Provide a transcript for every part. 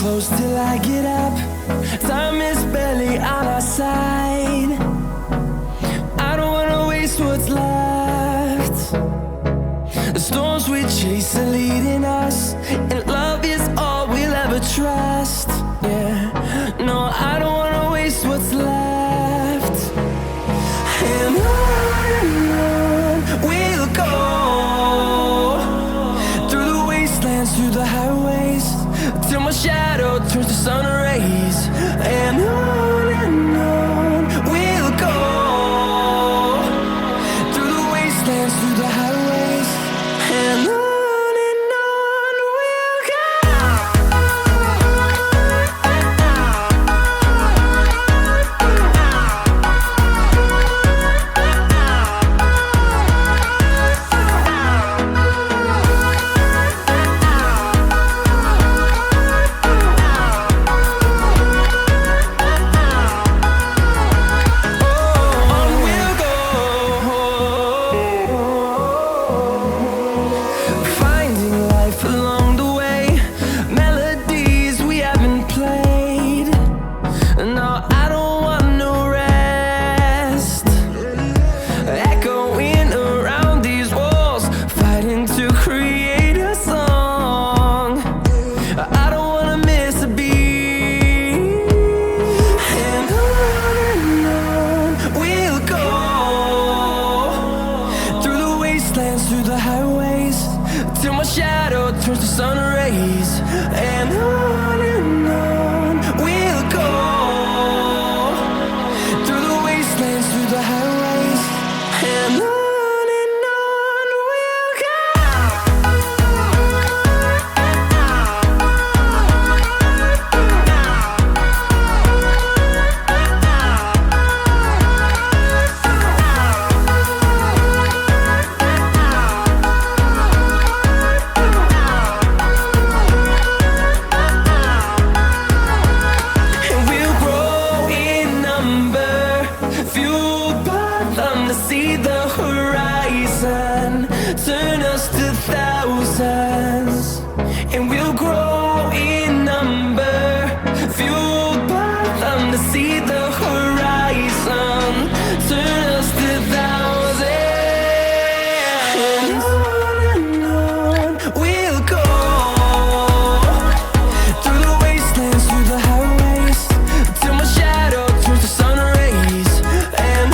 close till I get up. Time is barely on our side. I don't wanna waste what's left. The storms we chase are leading us, and love is all we'll ever trust. Yeah, no, I don't wanna waste what's left. And on we'll go, through the wastelands, through the highways, till my shadow turns to sun rays. And on we'll go, through the wastelands, through the highways, and on we'll go. Through the highways, till my shadow turns to sun rays. And on we'll go, through the wastelands, through the highways, and on we'll go. See the horizon, turn us to thousands, and we'll grow in number, fueled by them to see the horizon, turn us to thousands. And on we'll go, through the wastelands, through the highways, till my shadow turns to sun rays. And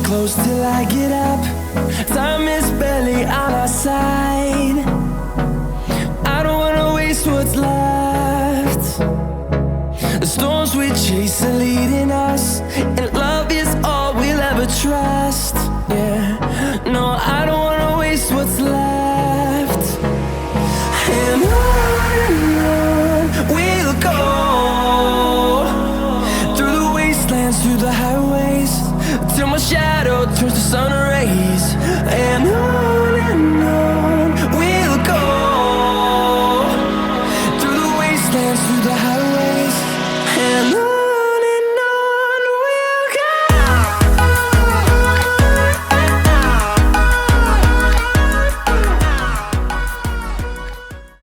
close till I get up. Time is barely on our side. I don't wanna waste what's left. The storms we chase are leading us, and love is all we'll ever trust. Yeah, no, I don't wanna waste what's left. And on we'll go, through the wastelands, through the highways, till my shadow turns to sun